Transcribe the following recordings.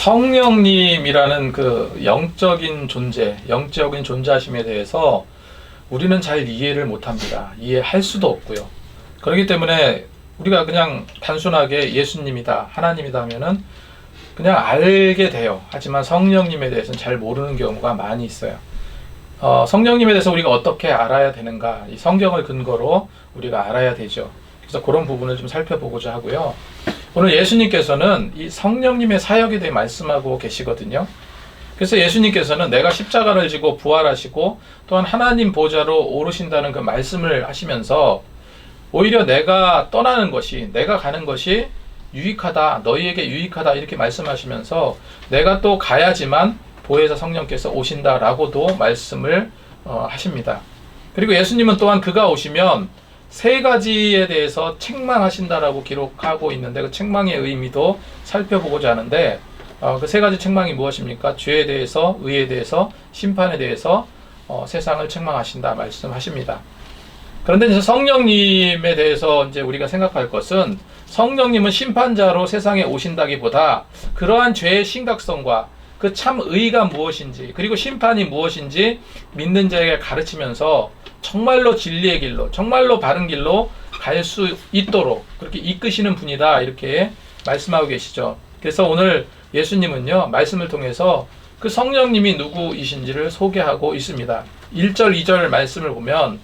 성령님이라는 그 영적인 존재하심에 대해서 우리는 잘 이해를 못합니다. 이해할 수도 없고요. 그렇기 때문에 우리가 그냥 단순하게 예수님이다, 하나님이다 하면은 그냥 알게 돼요. 하지만 성령님에 대해서는 잘 모르는 경우가 많이 있어요. 성령님에 대해서 우리가 어떻게 알아야 되는가, 이 성경을 근거로 우리가 알아야 되죠. 그래서 그런 부분을 좀 살펴보고자 하고요. 오늘 예수님께서는 이 성령님의 사역에 대해 말씀하고 계시거든요. 그래서 예수님께서는 내가 십자가를 지고 부활하시고 또한 하나님 보좌로 오르신다는 그 말씀을 하시면서 오히려 내가 떠나는 것이, 내가 가는 것이 유익하다, 너희에게 유익하다 이렇게 말씀하시면서 내가 또 가야지만 보혜사 성령께서 오신다라고도 말씀을 하십니다. 그리고 예수님은 또한 그가 오시면 세 가지에 대해서 책망하신다라고 기록하고 있는데 그 책망의 의미도 살펴보고자 하는데 그 세 가지 책망이 무엇입니까? 죄에 대해서, 의에 대해서, 심판에 대해서 세상을 책망하신다 말씀하십니다. 그런데 이제 성령님에 대해서 이제 우리가 생각할 것은 성령님은 심판자로 세상에 오신다기보다 그러한 죄의 심각성과 그 참 의가 무엇인지 그리고 심판이 무엇인지 믿는 자에게 가르치면서 정말로 진리의 길로, 정말로 바른 길로 갈 수 있도록 그렇게 이끄시는 분이다 이렇게 말씀하고 계시죠. 그래서 오늘 예수님은요 말씀을 통해서 그 성령님이 누구이신지를 소개하고 있습니다. 1절 2절 말씀을 보면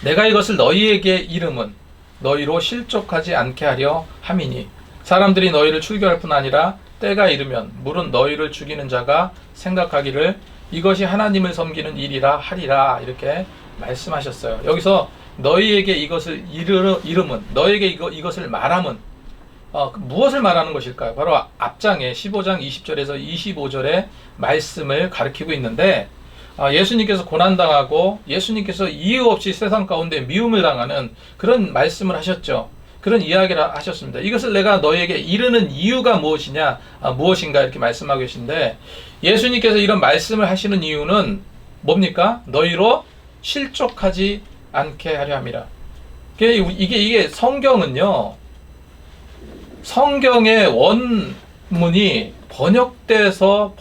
내가 이것을 너희에게 이름은 너희로 실족하지 않게 하려 함이니 사람들이 너희를 출교할 뿐 아니라 때가 이르면 물은 너희를 죽이는 자가 생각하기를 이것이 하나님을 섬기는 일이라 하리라 이렇게 말씀하셨어요. 여기서 너희에게 이것을 이름은 너희에게 이것을 말함은 무엇을 말하는 것일까요? 바로 앞장에 15장 20절에서 25절의 말씀을 가리키고 있는데 예수님께서 고난당하고 예수님께서 이유 없이 세상 가운데 미움을 당하는 그런 말씀을 하셨죠. 그런 이야기를 하셨습니다. 이것을 내가 너희에게 이르는 이유가 무엇인가 이렇게 말씀하고 계신데 예수님께서 이런 말씀을 하시는 이유는 뭡니까? 너희로 실족하지 않게 하려 함이라. 이게 성경은요. 성경의 원문이 번역되고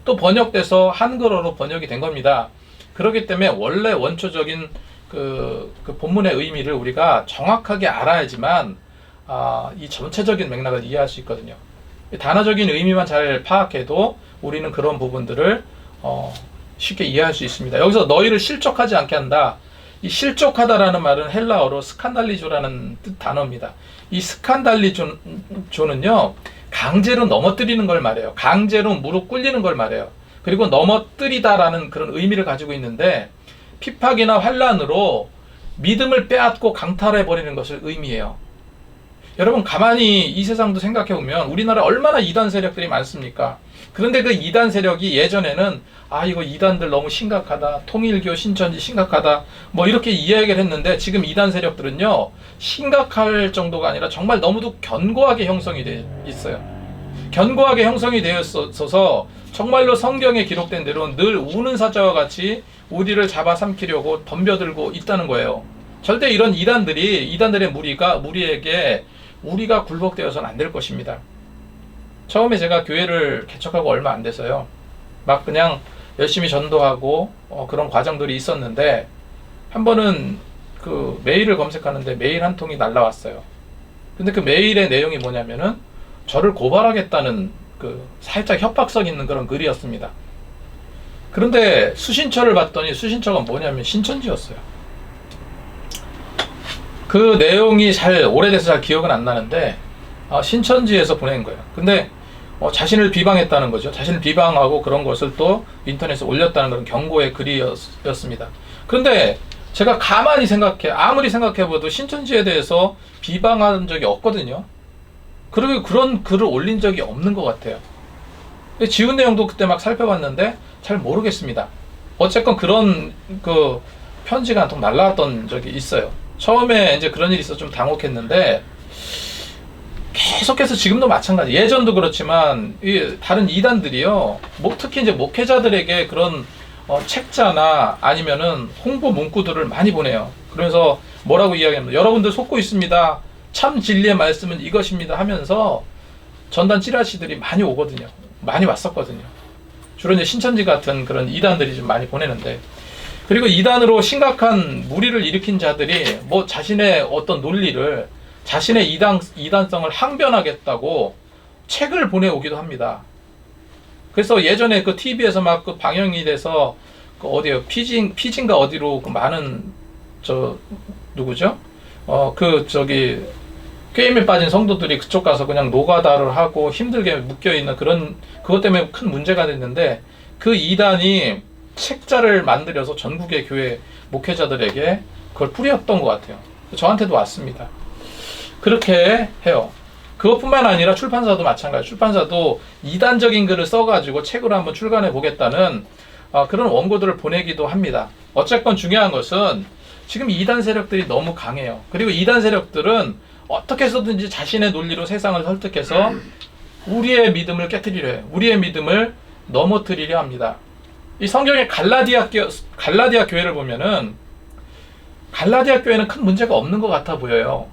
또 번역돼서 한글어로 번역이 된 겁니다. 그렇기 때문에 원래 원초적인 그 본문의 의미를 우리가 정확하게 알아야지만 이 전체적인 맥락을 이해할 수 있거든요. 단어적인 의미만 잘 파악해도 우리는 그런 부분들을 쉽게 이해할 수 있습니다. 여기서 너희를 실족하지 않게 한다. 이 실족하다라는 말은 헬라어로 스칸달리조라는 뜻 단어입니다. 이 스칸달리조는요 강제로 넘어뜨리는 걸 말해요. 강제로 무릎 꿇리는 걸 말해요. 그리고 넘어뜨리다라는 그런 의미를 가지고 있는데 핍박이나 환란으로 믿음을 빼앗고 강탈해버리는 것을 의미해요. 여러분 가만히 이 세상도 생각해보면 우리나라 얼마나 이단 세력들이 많습니까? 그런데 그 이단 세력이 예전에는 이거 이단들 너무 심각하다, 통일교 신천지 심각하다 뭐 이렇게 이야기를 했는데 지금 이단 세력들은요 심각할 정도가 아니라 정말 너무도 견고하게 형성이 되어 있어요. 견고하게 형성이 되어 있어서 정말로 성경에 기록된 대로 늘 우는 사자와 같이 우리를 잡아삼키려고 덤벼들고 있다는 거예요. 절대 이런 이단들의 무리에게 우리가 굴복되어서는 안 될 것입니다. 처음에 제가 교회를 개척하고 얼마 안 돼서요. 막 그냥 열심히 전도하고 그런 과정들이 있었는데 한 번은 그 메일을 검색하는데 메일 한 통이 날라왔어요. 근데 그 메일의 내용이 뭐냐면은 저를 고발하겠다는 그 살짝 협박성 있는 그런 글이었습니다. 그런데 수신처를 봤더니 수신처가 뭐냐면 신천지였어요. 그 내용이 오래돼서 잘 기억은 안 나는데 신천지에서 보낸 거예요. 근데 자신을 비방했다는 거죠. 자신을 비방하고 그런 것을 또 인터넷에 올렸다는 그런 경고의 글이었습니다. 그런데 제가 가만히 아무리 생각해봐도 신천지에 대해서 비방한 적이 없거든요. 그리고 그런 글을 올린 적이 없는 것 같아요. 지운 내용도 그때 막 살펴봤는데 잘 모르겠습니다. 어쨌건 그런 그 편지가 한 통 날라왔던 적이 있어요. 처음에 이제 그런 일이 있어서 좀 당혹했는데 계속해서 지금도 마찬가지. 예전도 그렇지만 다른 이단들이요. 특히 이제 목회자들에게 그런 책자나 아니면은 홍보 문구들을 많이 보내요. 그래서 뭐라고 이야기합니다. 여러분들 속고 있습니다. 참 진리의 말씀은 이것입니다 하면서 전단 찌라시들이 많이 오거든요. 많이 왔었거든요. 주로 이제 신천지 같은 그런 이단들이 좀 많이 보내는데, 그리고 이단으로 심각한 무리를 일으킨 자들이 뭐 자신의 어떤 논리를, 자신의 이단성을 항변하겠다고 책을 보내오기도 합니다. 그래서 예전에 그 TV에서 막 그 방영이 돼서 그 어디요, 피진가 어디로 그 많은 누구죠? 게임에 빠진 성도들이 그쪽 가서 그냥 노가다를 하고 힘들게 묶여있는 그런, 그것 때문에 큰 문제가 됐는데, 그 이단이 책자를 만들어서 전국의 교회 목회자들에게 그걸 뿌렸던 것 같아요. 저한테도 왔습니다. 그렇게 해요. 그것뿐만 아니라 출판사도 마찬가지. 출판사도 이단적인 글을 써가지고 책으로 한번 출간해 보겠다는 그런 원고들을 보내기도 합니다. 어쨌건 중요한 것은 지금 이단 세력들이 너무 강해요. 그리고 이단 세력들은 어떻게 해서든지 자신의 논리로 세상을 설득해서 우리의 믿음을 깨트리려 해요. 우리의 믿음을 넘어뜨리려 합니다. 이 성경의 갈라디아 교회를 보면은 갈라디아 교회는 큰 문제가 없는 것 같아 보여요.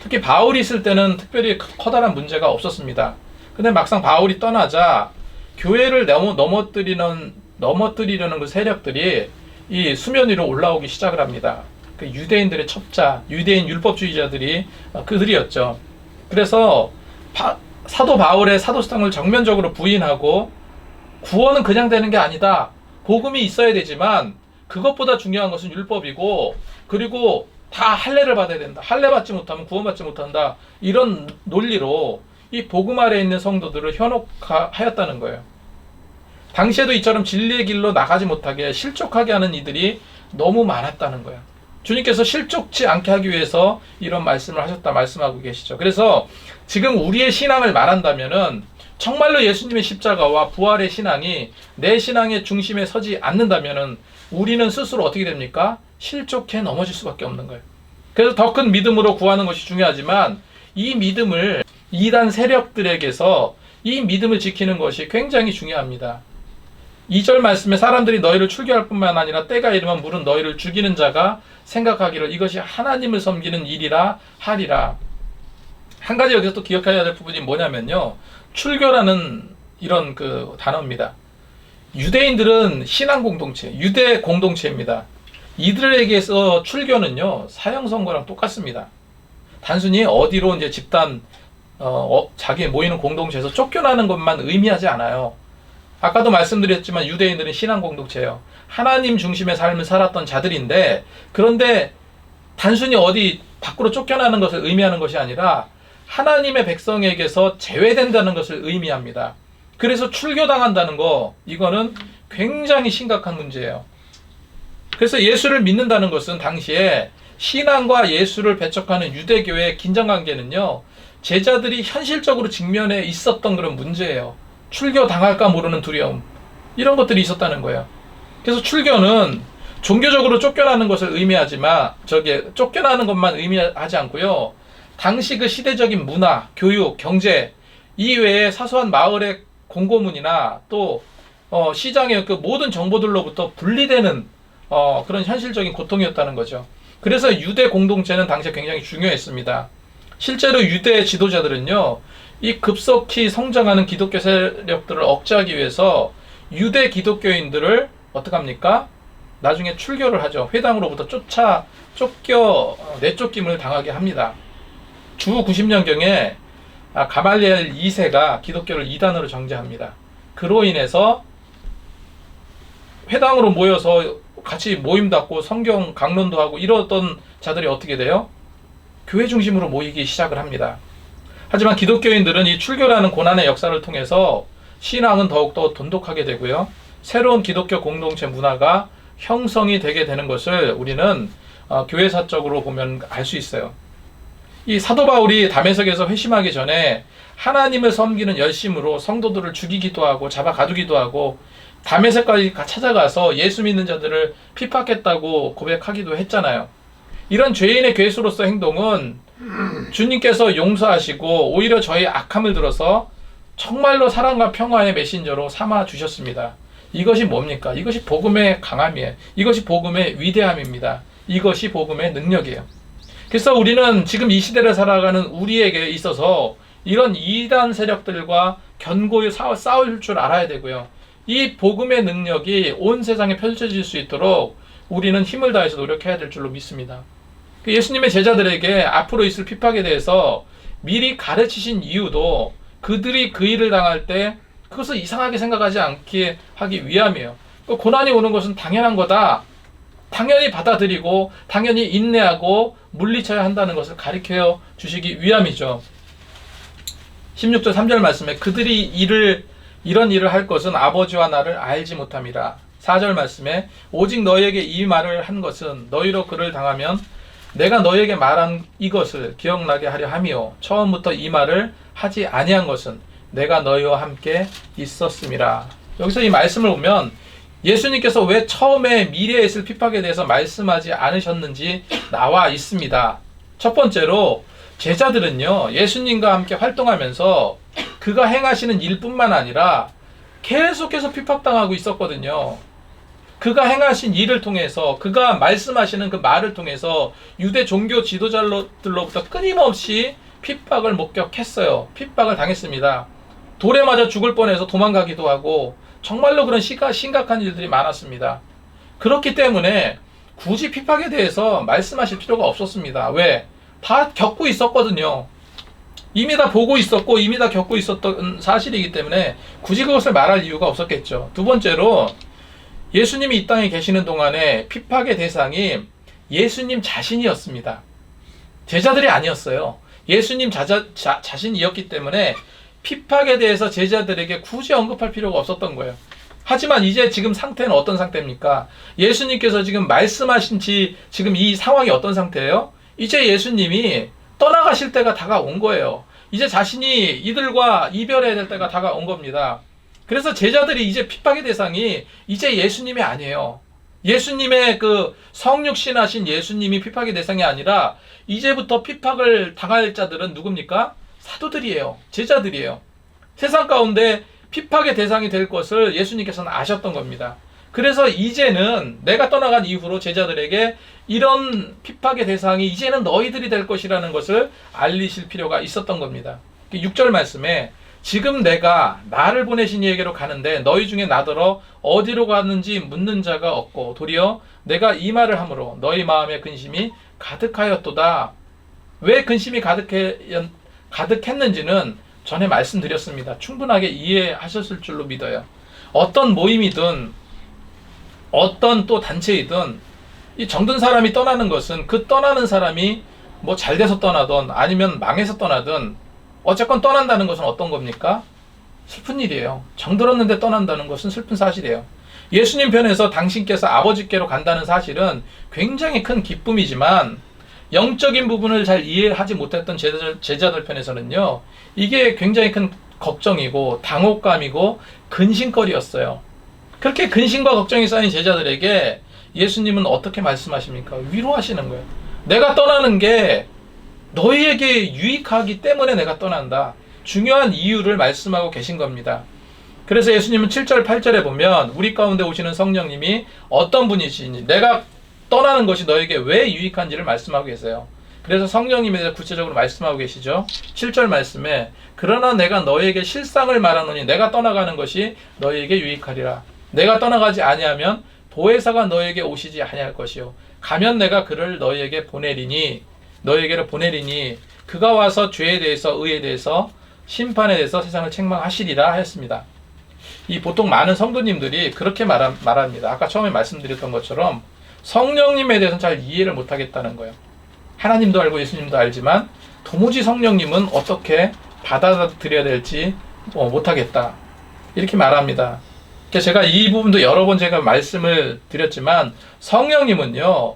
특히 바울이 있을 때는 특별히 커다란 문제가 없었습니다. 근데 막상 바울이 떠나자 교회를 넘어뜨리려는 그 세력들이 이 수면 위로 올라오기 시작을 합니다. 그 유대인들의 첩자, 유대인 율법주의자들이 그들이었죠. 그래서 사도 바울의 사도성을 정면적으로 부인하고 구원은 그냥 되는 게 아니다. 복음이 있어야 되지만 그것보다 중요한 것은 율법이고, 그리고 다 할례를 받아야 된다. 할례 받지 못하면 구원받지 못한다. 이런 논리로 이 복음 아래에 있는 성도들을 현혹하였다는 거예요. 당시에도 이처럼 진리의 길로 나가지 못하게 실족하게 하는 이들이 너무 많았다는 거예요. 주님께서 실족치 않게 하기 위해서 이런 말씀을 말씀하고 계시죠. 그래서 지금 우리의 신앙을 말한다면은 정말로 예수님의 십자가와 부활의 신앙이 내 신앙의 중심에 서지 않는다면은 우리는 스스로 어떻게 됩니까? 실족해 넘어질 수밖에 없는 거예요. 그래서 더 큰 믿음으로 구하는 것이 중요하지만 이 믿음을 이단 세력들에게서 이 믿음을 지키는 것이 굉장히 중요합니다. 2절 말씀에 사람들이 너희를 출교할 뿐만 아니라 때가 이르면 물은 너희를 죽이는 자가 생각하기를 이것이 하나님을 섬기는 일이라 하리라. 한 가지 여기서 또 기억해야 될 부분이 뭐냐면요, 출교라는 이런 그 단어입니다. 유대인들은 신앙 공동체, 유대 공동체입니다. 이들에게서 출교는요 사형 선고랑 똑같습니다. 단순히 어디로 이제 집단 자기 모이는 공동체에서 쫓겨나는 것만 의미하지 않아요. 아까도 말씀드렸지만 유대인들은 신앙 공동체예요. 하나님 중심의 삶을 살았던 자들인데, 그런데 단순히 어디 밖으로 쫓겨나는 것을 의미하는 것이 아니라 하나님의 백성에게서 제외된다는 것을 의미합니다. 그래서 출교당한다는 거, 이거는 굉장히 심각한 문제예요. 그래서 예수를 믿는다는 것은 당시에 신앙과 예수를 배척하는 유대교회의 긴장관계는요, 제자들이 현실적으로 직면해 있었던 그런 문제예요. 출교당할까 모르는 두려움, 이런 것들이 있었다는 거예요. 그래서 출교는 종교적으로 쫓겨나는 것을 의미하지만 쫓겨나는 것만 의미하지 않고요, 당시 그 시대적인 문화, 교육, 경제 이외에 사소한 마을의 공고문이나 또 시장의 그 모든 정보들로부터 분리되는 그런 현실적인 고통이었다는 거죠. 그래서 유대 공동체는 당시에 굉장히 중요했습니다. 실제로 유대 지도자들은요, 이 급속히 성장하는 기독교 세력들을 억제하기 위해서 유대 기독교인들을 어떻게 합니까? 나중에 출교를 하죠. 회당으로부터 내쫓김을 당하게 합니다. 주 90년경에 가말리엘 2세가 기독교를 이단으로 정죄합니다. 그로 인해서 회당으로 모여서 같이 모임도 하고 성경 강론도 하고 이러던 자들이 어떻게 돼요? 교회 중심으로 모이기 시작을 합니다. 하지만 기독교인들은 이 출교라는 고난의 역사를 통해서 신앙은 더욱더 돈독하게 되고요, 새로운 기독교 공동체 문화가 형성이 되게 되는 것을 우리는 교회사적으로 보면 알 수 있어요. 이 사도 바울이 다메섹에서 회심하기 전에 하나님을 섬기는 열심으로 성도들을 죽이기도 하고 잡아 가두기도 하고 다메섹까지 찾아가서 예수 믿는 자들을 핍박했다고 고백하기도 했잖아요. 이런 죄인의 괴수로서 행동은 주님께서 용서하시고 오히려 저희 악함을 들어서 정말로 사랑과 평화의 메신저로 삼아 주셨습니다. 이것이 뭡니까? 이것이 복음의 강함이에요. 이것이 복음의 위대함입니다. 이것이 복음의 능력이에요. 그래서 우리는 지금 이 시대를 살아가는 우리에게 있어서 이런 이단 세력들과 견고히 싸울 줄 알아야 되고요. 이 복음의 능력이 온 세상에 펼쳐질 수 있도록 우리는 힘을 다해서 노력해야 될 줄로 믿습니다. 예수님의 제자들에게 앞으로 있을 핍박에 대해서 미리 가르치신 이유도 그들이 그 일을 당할 때 그것을 이상하게 생각하지 않게 하기 위함이에요. 고난이 오는 것은 당연한 거다. 당연히 받아들이고 당연히 인내하고 물리쳐야 한다는 것을 가르쳐 주시기 위함이죠. 16절 3절 말씀에 그들이 이런 일을 할 것은 아버지와 나를 알지 못함이라. 4절 말씀에 오직 너희에게 이 말을 한 것은 너희로 그를 당하면 내가 너희에게 말한 이것을 기억나게 하려 함이요 처음부터 이 말을 하지 아니한 것은 내가 너희와 함께 있었음이라. 여기서 이 말씀을 보면 예수님께서 왜 처음에 미래에 있을 핍박에 대해서 말씀하지 않으셨는지 나와 있습니다. 첫 번째로 제자들은요, 예수님과 함께 활동하면서 그가 행하시는 일뿐만 아니라 계속해서 핍박당하고 있었거든요. 그가 행하신 일을 통해서, 그가 말씀하시는 그 말을 통해서 유대 종교 지도자들로부터 끊임없이 핍박을 목격했어요. 핍박을 당했습니다. 돌에 맞아 죽을 뻔해서 도망가기도 하고 정말로 그런 심각한 일들이 많았습니다. 그렇기 때문에 굳이 핍박에 대해서 말씀하실 필요가 없었습니다. 왜? 다 겪고 있었거든요. 이미 다 보고 있었고 이미 다 겪고 있었던 사실이기 때문에 굳이 그것을 말할 이유가 없었겠죠. 두 번째로 예수님이 이 땅에 계시는 동안에 핍박의 대상이 예수님 자신이었습니다. 제자들이 아니었어요. 예수님 자신이었기 때문에 핍박에 대해서 제자들에게 굳이 언급할 필요가 없었던 거예요. 하지만 이제 지금 상태는 어떤 상태입니까? 예수님께서 지금 말씀하신 지금 이 상황이 어떤 상태예요? 이제 예수님이 떠나가실 때가 다가온 거예요. 이제 자신이 이들과 이별해야 될 때가 다가온 겁니다. 그래서 제자들이 이제 핍박의 대상이 이제 예수님이 아니에요. 예수님의 그 성육신하신 예수님이 핍박의 대상이 아니라 이제부터 핍박을 당할 자들은 누굽니까? 사도들이에요. 제자들이에요. 세상 가운데 핍박의 대상이 될 것을 예수님께서는 아셨던 겁니다. 그래서 이제는 내가 떠나간 이후로 제자들에게 이런 핍박의 대상이 이제는 너희들이 될 것이라는 것을 알리실 필요가 있었던 겁니다. 6절 말씀에 지금 내가 나를 보내신 이에게로 가는데 너희 중에 나더러 어디로 가는지 묻는 자가 없고 도리어 내가 이 말을 함으로 너희 마음에 근심이 가득하였도다. 왜 근심이 가득했는지는 전에 말씀드렸습니다. 충분하게 이해하셨을 줄로 믿어요. 어떤 모임이든 어떤 또 단체이든 이 정든 사람이 떠나는 것은 그 떠나는 사람이 뭐 잘 돼서 떠나든 아니면 망해서 떠나든 어쨌건 떠난다는 것은 어떤 겁니까? 슬픈 일이에요. 정들었는데 떠난다는 것은 슬픈 사실이에요. 예수님 편에서 당신께서 아버지께로 간다는 사실은 굉장히 큰 기쁨이지만 영적인 부분을 잘 이해하지 못했던 제자들 편에서는요, 이게 굉장히 큰 걱정이고 당혹감이고 근심거리였어요. 그렇게 근심과 걱정이 쌓인 제자들에게 예수님은 어떻게 말씀하십니까? 위로하시는 거예요. 내가 떠나는 게 너희에게 유익하기 때문에 내가 떠난다. 중요한 이유를 말씀하고 계신 겁니다. 그래서 예수님은 7절 8절에 보면 우리 가운데 오시는 성령님이 어떤 분이신지, 내가 떠나는 것이 너에게 왜 유익한지를 말씀하고 계세요. 그래서 성령님에 대해 구체적으로 말씀하고 계시죠. 7절 말씀에 그러나 내가 너에게 실상을 말하노니 내가 떠나가는 것이 너에게 유익하리라. 내가 떠나가지 아니하면 보혜사가 너에게 오시지 아니할 것이요 가면 내가 그를 너에게로 보내리니 그가 와서 죄에 대해서 의에 대해서 심판에 대해서 세상을 책망하시리라 하였습니다. 이 보통 많은 성도님들이 그렇게 말합니다. 아까 처음에 말씀드렸던 것처럼 성령님에 대해서는 잘 이해를 못하겠다는 거예요. 하나님도 알고 예수님도 알지만 도무지 성령님은 어떻게 받아들여야 될지 못하겠다. 이렇게 말합니다. 제가 이 부분도 여러 번 제가 말씀을 드렸지만 성령님은요,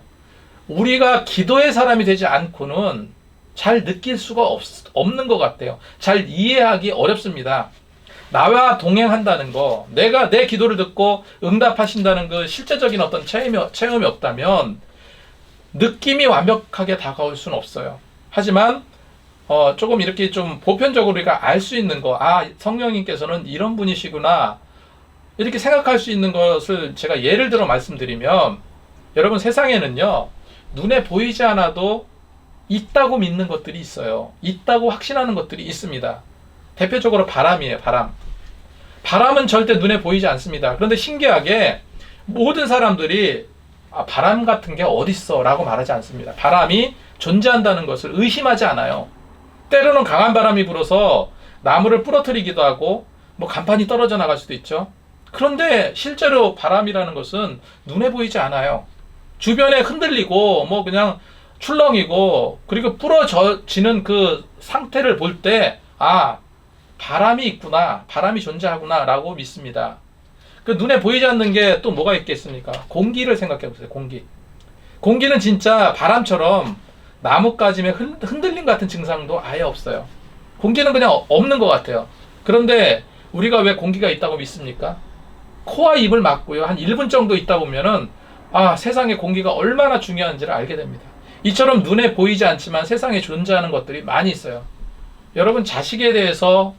우리가 기도의 사람이 되지 않고는 잘 느낄 수가 없는 것 같아요. 잘 이해하기 어렵습니다. 나와 동행한다는 거, 내가 내 기도를 듣고 응답하신다는 그 실제적인 어떤 체험이 없다면 느낌이 완벽하게 다가올 수는 없어요. 하지만 조금 이렇게 좀 보편적으로 우리가 알 수 있는 거, 성령님께서는 이런 분이시구나 이렇게 생각할 수 있는 것을 제가 예를 들어 말씀드리면, 여러분 세상에는요, 눈에 보이지 않아도 있다고 믿는 것들이 있어요. 있다고 확신하는 것들이 있습니다. 대표적으로 바람이에요. 바람은 절대 눈에 보이지 않습니다. 그런데 신기하게 모든 사람들이 바람 같은 게 어딨어 라고 말하지 않습니다. 바람이 존재한다는 것을 의심하지 않아요. 때로는 강한 바람이 불어서 나무를 부러뜨리기도 하고 뭐 간판이 떨어져 나갈 수도 있죠. 그런데 실제로 바람이라는 것은 눈에 보이지 않아요. 주변에 흔들리고 뭐 그냥 출렁이고 그리고 부러지는 그 상태를 볼 때 바람이 있구나, 바람이 존재하구나 라고 믿습니다. 그 눈에 보이지 않는 게 또 뭐가 있겠습니까? 공기를 생각해 보세요. 공기는 진짜 바람처럼 나뭇가짐에 흔들림 같은 증상도 아예 없어요. 공기는 그냥 없는 것 같아요. 그런데 우리가 왜 공기가 있다고 믿습니까? 코와 입을 막고요. 한 1분 정도 있다 보면은 세상에 공기가 얼마나 중요한지를 알게 됩니다. 이처럼 눈에 보이지 않지만 세상에 존재하는 것들이 많이 있어요. 여러분, 자식에 대해서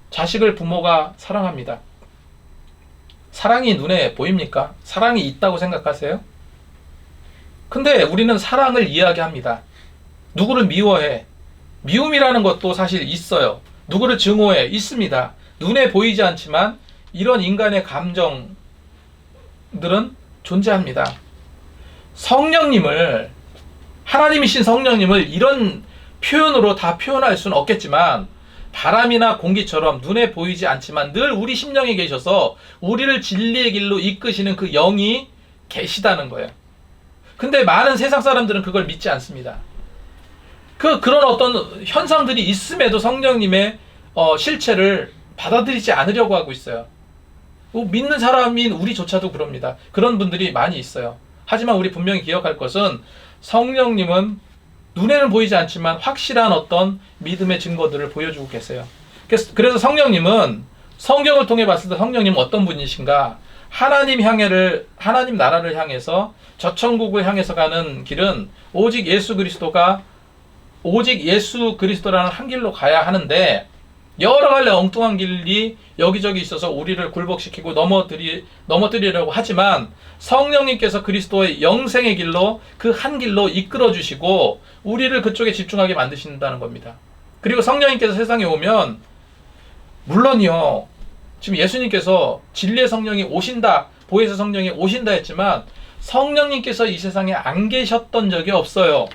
자식을 부모가 사랑합니다. 사랑이 눈에 보입니까? 사랑이 있다고 생각하세요? 근데 우리는 사랑을 이야기합니다. 누구를 미워해. 미움이라는 것도 사실 있어요. 누구를 증오해. 있습니다. 눈에 보이지 않지만 이런 인간의 감정들은 존재합니다. 하나님이신 성령님을 이런 표현으로 다 표현할 수는 없겠지만 바람이나 공기처럼 눈에 보이지 않지만 늘 우리 심령에 계셔서 우리를 진리의 길로 이끄시는 그 영이 계시다는 거예요. 근데 많은 세상 사람들은 그걸 믿지 않습니다. 그런 어떤 현상들이 있음에도 성령님의 실체를 받아들이지 않으려고 하고 있어요. 믿는 사람인 우리조차도 그럽니다. 그런 분들이 많이 있어요. 하지만 우리 분명히 기억할 것은 성령님은 눈에는 보이지 않지만 확실한 어떤 믿음의 증거들을 보여주고 계세요. 그래서 성령님은 성경을 통해 봤을 때 성령님은 어떤 분이신가? 하나님 나라를 향해서 저 천국을 향해서 가는 길은 오직 예수 그리스도라는 한 길로 가야 하는데 여러 갈래 엉뚱한 길이 여기저기 있어서 우리를 굴복시키고 넘어뜨리려고 하지만 성령님께서 그리스도의 영생의 길로 그 한 길로 이끌어 주시고 우리를 그쪽에 집중하게 만드신다는 겁니다. 그리고 성령님께서 세상에 오면 물론이요, 지금 예수님께서 진리의 성령이 오신다, 보혜사 성령이 오신다 했지만 성령님께서 이 세상에 안 계셨던 적이 없어요.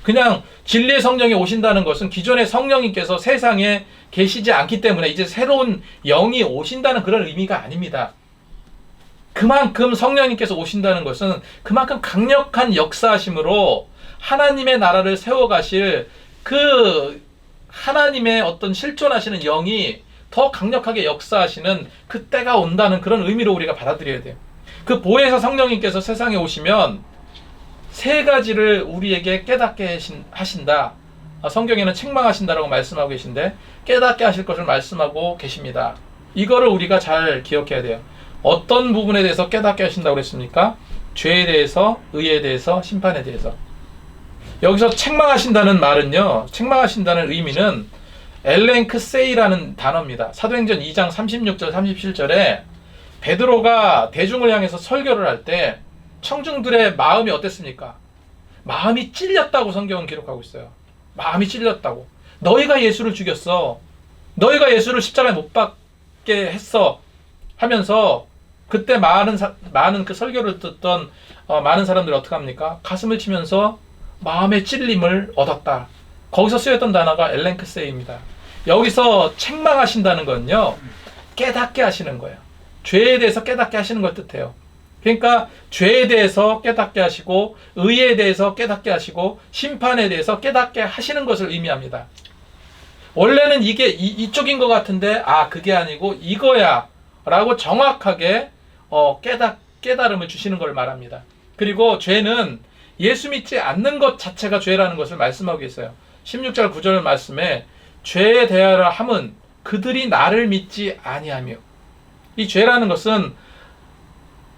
그냥 진리의 성령이 오신다는 것은 기존의 성령님께서 세상에 계시지 않기 때문에 이제 새로운 영이 오신다는 그런 의미가 아닙니다. 그만큼 성령님께서 오신다는 것은 그만큼 강력한 역사하심으로 하나님의 나라를 세워가실 그 하나님의 어떤 실존하시는 영이 더 강력하게 역사하시는 그 때가 온다는 그런 의미로 우리가 받아들여야 돼요. 그 보혜사 성령님께서 세상에 오시면 세 가지를 우리에게 깨닫게 하신다. 성경에는 책망하신다라고 말씀하고 계신데 깨닫게 하실 것을 말씀하고 계십니다. 이거를 우리가 잘 기억해야 돼요. 어떤 부분에 대해서 깨닫게 하신다고 그랬습니까? 죄에 대해서, 의에 대해서, 심판에 대해서. 여기서 책망하신다는 말은요, 책망하신다는 의미는 엘렌크세이라는 단어입니다. 사도행전 2장 36절 37절에 베드로가 대중을 향해서 설교를 할 때 청중들의 마음이 어땠습니까? 마음이 찔렸다고 성경은 기록하고 있어요. 마음이 찔렸다고. 너희가 예수를 죽였어. 너희가 예수를 십자가에 못 박게 했어. 하면서 그때 많은 그 설교를 듣던 많은 사람들이 어떻게 합니까? 가슴을 치면서 마음의 찔림을 얻었다. 거기서 쓰였던 단어가 엘렌크세이입니다. 여기서 책망하신다는 건요, 깨닫게 하시는 거예요. 죄에 대해서 깨닫게 하시는 걸 뜻해요. 그러니까 죄에 대해서 깨닫게 하시고 의에 대해서 깨닫게 하시고 심판에 대해서 깨닫게 하시는 것을 의미합니다. 원래는 이게 이쪽인 것 같은데 그게 아니고 이거야 라고 정확하게 깨달음을 주시는 걸 말합니다. 그리고 죄는 예수 믿지 않는 것 자체가 죄라는 것을 말씀하고 있어요. 16절 9절 말씀에 죄에 대하여 함은 그들이 나를 믿지 아니하며, 이 죄라는 것은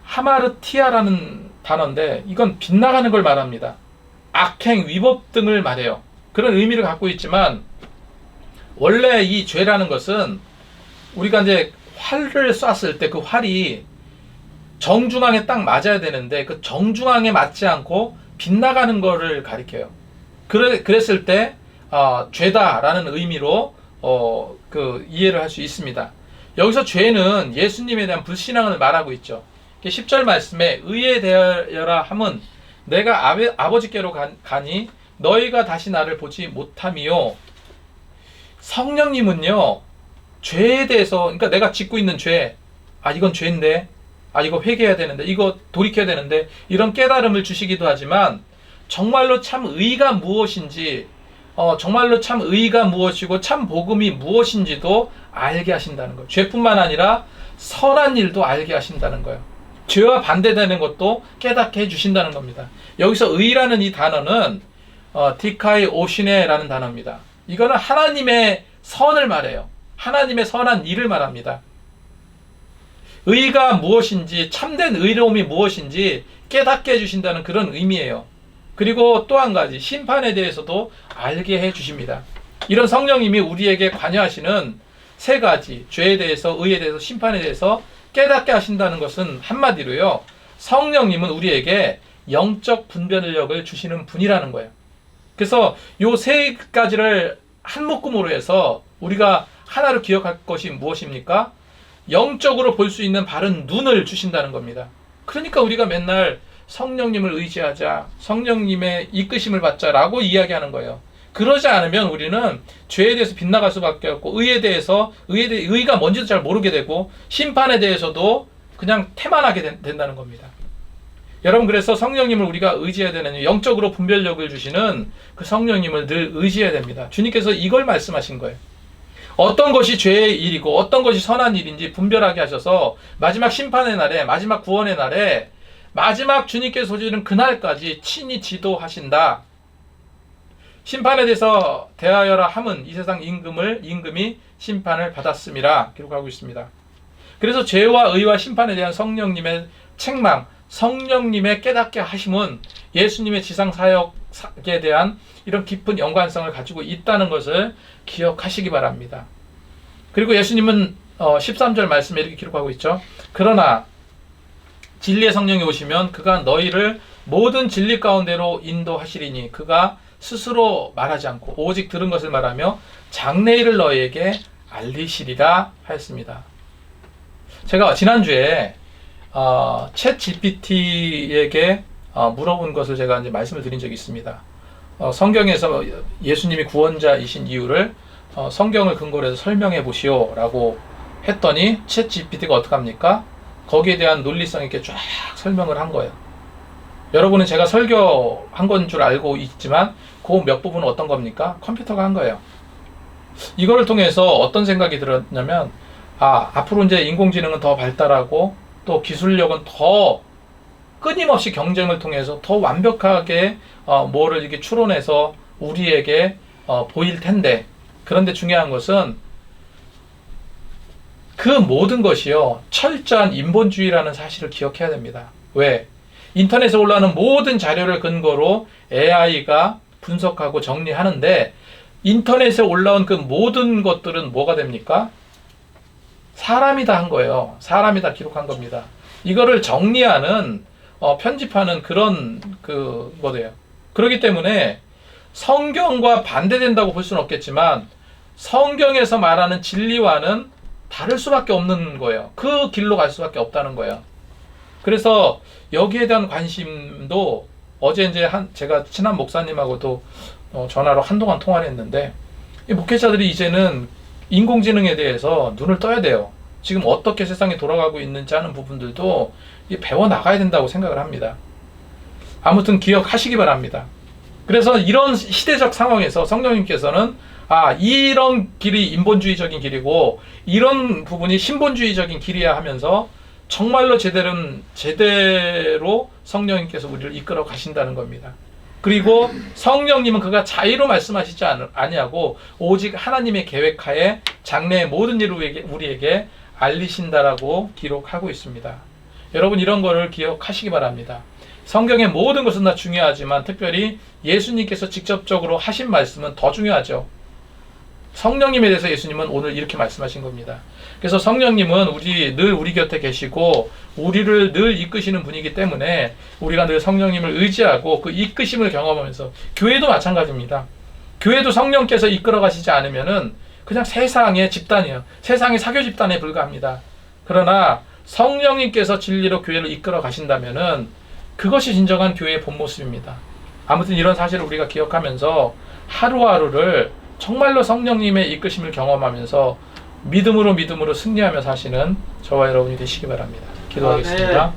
하마르티아라는 단어인데 이건 빗나가는 걸 말합니다. 악행, 위법 등을 말해요. 그런 의미를 갖고 있지만 원래 이 죄라는 것은 우리가 이제 활을 쐈을 때 그 활이 정중앙에 딱 맞아야 되는데 그 정중앙에 맞지 않고 빗나가는 거를 가리켜요. 그랬을 때 죄다라는 의미로 그 이해를 할 수 있습니다. 여기서 죄는 예수님에 대한 불신앙을 말하고 있죠. 10절 말씀에 의에 대하여라 함은 내가 아버지께로 가니 너희가 다시 나를 보지 못함이요. 성령님은요, 죄에 대해서, 그러니까 내가 짓고 있는 죄, 이건 죄인데, 이거 회개해야 되는데, 이거 돌이켜야 되는데, 이런 깨달음을 주시기도 하지만 정말로 참 의가 무엇인지, 정말로 참 의가 무엇이고 참 복음이 무엇인지도 알게 하신다는 거예요. 죄뿐만 아니라 선한 일도 알게 하신다는 거예요. 죄와 반대되는 것도 깨닫게 해주신다는 겁니다. 여기서 의라는 이 단어는 디카이 오시네라는 단어입니다. 이거는 하나님의 선을 말해요. 하나님의 선한 일을 말합니다. 의가 무엇인지, 참된 의로움이 무엇인지 깨닫게 해주신다는 그런 의미예요. 그리고 또 한 가지, 심판에 대해서도 알게 해주십니다. 이런 성령님이 우리에게 관여하시는 세 가지, 죄에 대해서, 의에 대해서, 심판에 대해서 깨닫게 하신다는 것은 한마디로요, 성령님은 우리에게 영적 분별력을 주시는 분이라는 거예요. 그래서 요 세 가지를 한 묶음으로 해서 우리가 하나로 기억할 것이 무엇입니까? 영적으로 볼 수 있는 바른 눈을 주신다는 겁니다. 그러니까 우리가 맨날 성령님을 의지하자, 성령님의 이끄심을 받자라고 이야기하는 거예요. 그러지 않으면 우리는 죄에 대해서 빗나갈 수밖에 없고, 의가 뭔지도 잘 모르게 되고, 심판에 대해서도 그냥 태만하게 된다는 겁니다. 여러분, 그래서 성령님을 우리가 의지해야 되는, 영적으로 분별력을 주시는 그 성령님을 늘 의지해야 됩니다. 주님께서 이걸 말씀하신 거예요. 어떤 것이 죄의 일이고 어떤 것이 선한 일인지 분별하게 하셔서 마지막 심판의 날에, 마지막 구원의 날에, 마지막 주님께서 오시는 그날까지 친히 지도하신다. 심판에 대해서 대하여라 함은 이 세상 임금이 심판을 받았음이라 기록하고 있습니다. 그래서 죄와 의와 심판에 대한 성령님의 책망, 성령님의 깨닫게 하심은 예수님의 지상 사역에 대한 이런 깊은 연관성을 가지고 있다는 것을 기억하시기 바랍니다. 그리고 예수님은 13절 말씀에 이렇게 기록하고 있죠. 그러나 진리의 성령이 오시면 그가 너희를 모든 진리 가운데로 인도하시리니 그가 스스로 말하지 않고 오직 들은 것을 말하며 장래일을 너희에게 알리시리라 하였습니다. 제가 지난주에 챗 GPT에게 물어본 것을 제가 이제 말씀을 드린 적이 있습니다. 성경에서 예수님이 구원자이신 이유를 성경을 근거로 해서 설명해 보시오 라고 했더니 챗 GPT가 어떡합니까? 거기에 대한 논리성 있게 쫙 설명을 한 거예요. 여러분은 제가 설교한 건 줄 알고 있지만 그 몇 부분은 어떤 겁니까? 컴퓨터가 한 거예요. 이거를 통해서 어떤 생각이 들었냐면, 앞으로 이제 인공지능은 더 발달하고 또 기술력은 더 끊임없이 경쟁을 통해서 더 완벽하게 뭐를 이렇게 추론해서 우리에게 보일 텐데, 그런데 중요한 것은 그 모든 것이요, 철저한 인본주의라는 사실을 기억해야 됩니다. 왜? 인터넷에 올라오는 모든 자료를 근거로 AI가 분석하고 정리하는데, 인터넷에 올라온 그 모든 것들은 뭐가 됩니까? 사람이 다 한 거예요. 사람이 다 기록한 겁니다. 이거를 정리하는, 편집하는 그런 거예요. 그렇기 때문에 성경과 반대된다고 볼 수는 없겠지만 성경에서 말하는 진리와는 다를 수밖에 없는 거예요. 그 길로 갈 수밖에 없다는 거예요. 그래서 여기에 대한 관심도 어제 이제 제가 친한 목사님하고도 전화로 한동안 통화를 했는데, 이 목회자들이 이제는 인공지능에 대해서 눈을 떠야 돼요. 지금 어떻게 세상이 돌아가고 있는지 하는 부분들도 배워 나가야 된다고 생각을 합니다. 아무튼 기억하시기 바랍니다. 그래서 이런 시대적 상황에서 성령님께서는 이런 길이 인본주의적인 길이고 이런 부분이 신본주의적인 길이야 하면서 정말로 제대로 성령님께서 우리를 이끌어 가신다는 겁니다. 그리고 성령님은 그가 자의로 말씀하시지 아니하고 오직 하나님의 계획하에 장래의 모든 일을 우리에게 알리신다라고 기록하고 있습니다. 여러분, 이런 거를 기억하시기 바랍니다. 성경의 모든 것은 다 중요하지만 특별히 예수님께서 직접적으로 하신 말씀은 더 중요하죠. 성령님에 대해서 예수님은 오늘 이렇게 말씀하신 겁니다. 그래서 성령님은 늘 우리 곁에 계시고 우리를 늘 이끄시는 분이기 때문에 우리가 늘 성령님을 의지하고 그 이끄심을 경험하면서, 교회도 마찬가지입니다. 교회도 성령께서 이끌어 가시지 않으면은 그냥 세상의 집단이에요. 세상의 사교 집단에 불과합니다. 그러나 성령님께서 진리로 교회를 이끌어 가신다면은 그것이 진정한 교회의 본 모습입니다. 아무튼 이런 사실을 우리가 기억하면서 하루하루를 정말로 성령님의 이끄심을 경험하면서 믿음으로 승리하며 사시는 저와 여러분이 되시기 바랍니다. 기도하겠습니다.